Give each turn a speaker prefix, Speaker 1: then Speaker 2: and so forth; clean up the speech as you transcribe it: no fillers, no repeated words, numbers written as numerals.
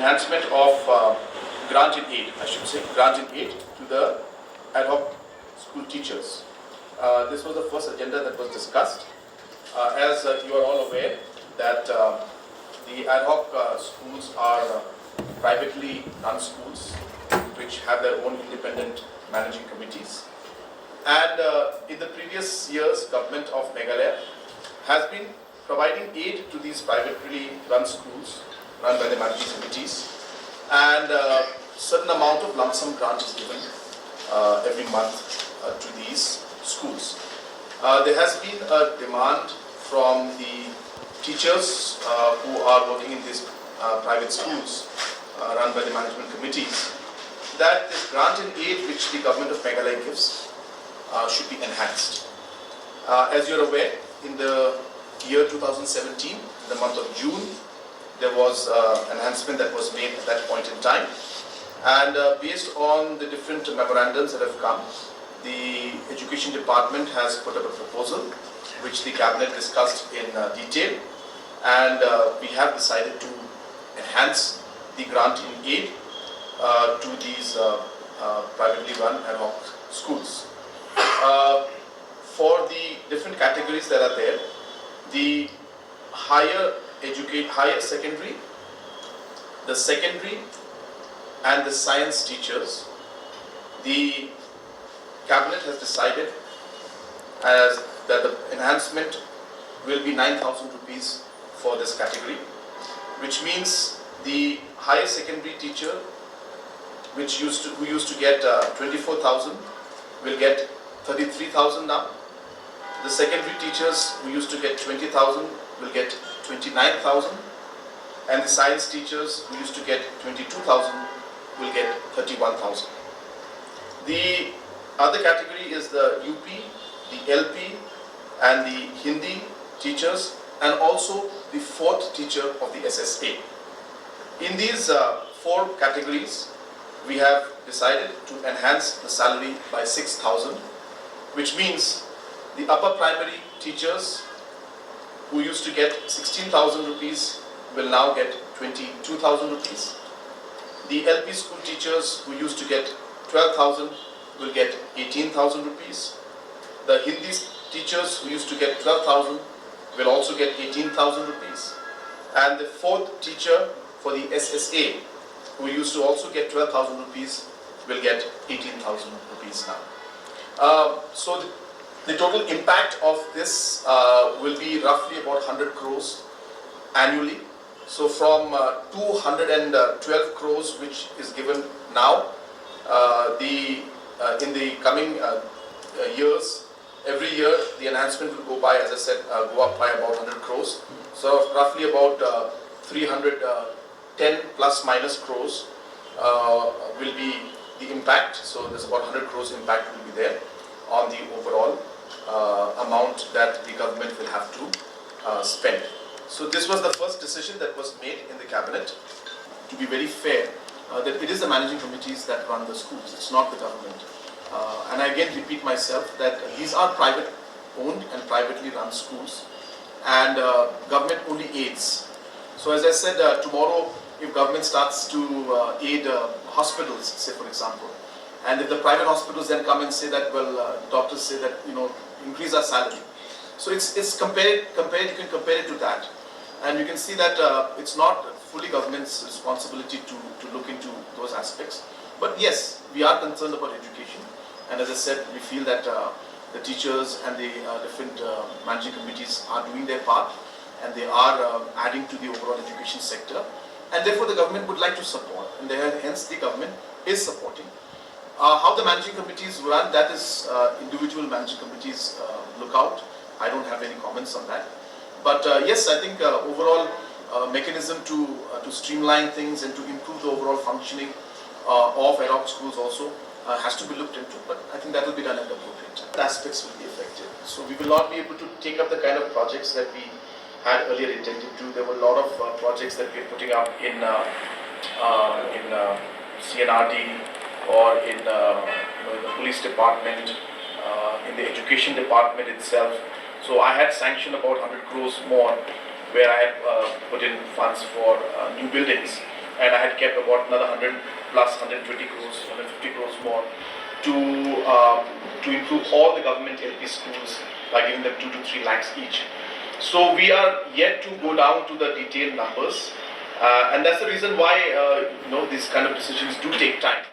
Speaker 1: enhancement of grant in aid, I should say, grant in aid to the ad hoc school teachers. This was the first agenda that was discussed. As you are all aware that the ad hoc schools are privately run schools which have their own independent managing committees. And in the previous years, government of Meghalaya has been providing aid to these privately run schools run by the managing committees, and certain amount of lump sum grant is given every month to these schools. There has been a demand from the teachers who are working in these private schools run by the management committees that this grant in aid which the government of Meghalaya gives should be enhanced. As you are aware, in the year 2017, in the month of June, there was enhancement that was made at that point in time, and based on the different memorandums that have come, the Education Department has put up a proposal which the Cabinet discussed in detail, and we have decided to enhance the grant in aid to these privately run ad hoc schools. For the different categories that are there, the higher secondary, the secondary and the science teachers, the Cabinet has decided as that the enhancement will be 9,000 rupees for this category, which means the higher secondary teacher who used to get 24,000 will get 33,000 now. The secondary teachers who used to get 20,000 will get 29,000, and the science teachers who used to get 22,000 will get 31,000. The other category is the UP, the LP and the Hindi teachers, and also the fourth teacher of the SSA. In these four categories, we have decided to enhance the salary by 6,000, which means the upper primary teachers who used to get 16,000 rupees will now get 22,000 rupees. The LP school teachers who used to get 12,000 will get 18,000 rupees. The Hindi teachers who used to get 12,000 will also get 18,000 rupees. And the fourth teacher for the SSA who used to also get 12,000 rupees will get 18,000 rupees now. So the total impact of this will be roughly about 100 crores annually. So from 212 crores which is given now, in the coming years, every year the enhancement will go by, as I said, go up by about 100 crores. So roughly about 310 plus minus crores will be the impact. So there's about 100 crores impact will be there on the overall amount that the government will have to spend. So this was the first decision that was made in the Cabinet. To be very fair, that it is the managing committees that run the schools, it's not the government. And I again repeat myself that these are private owned and privately run schools, and government only aids. So as I said, tomorrow if government starts to aid hospitals, say for example, and if the private hospitals then come and say that, well, doctors say that, increase our salary. So you can compare it to that. And you can see that it's not fully government's responsibility to look into those aspects. But yes, we are concerned about education. And as I said, we feel that the teachers and the different managing committees are doing their part, and they are adding to the overall education sector. And therefore the government would like to support, and hence the government is supporting. How the managing committees run, that is individual managing committees look out. I don't have any comments on that. But yes, I think overall mechanism to streamline things and to improve the overall functioning of ad hoc schools also has to be looked into. But I think that will be done at the appropriate time. Aspects will be affected. So we will not be able to take up the kind of projects that we had earlier intended to. There were a lot of projects that we are putting up in CNRD or in the police department, in the education department itself. So I had sanctioned about 100 crores more, where I had put in funds for new buildings. and I had kept about another 100 plus 120 crores, 150 crores more to improve all the government LP schools by giving them 2 to 3 lakhs each. So we are yet to go down to the detailed numbers, and that's the reason why these kind of decisions do take time.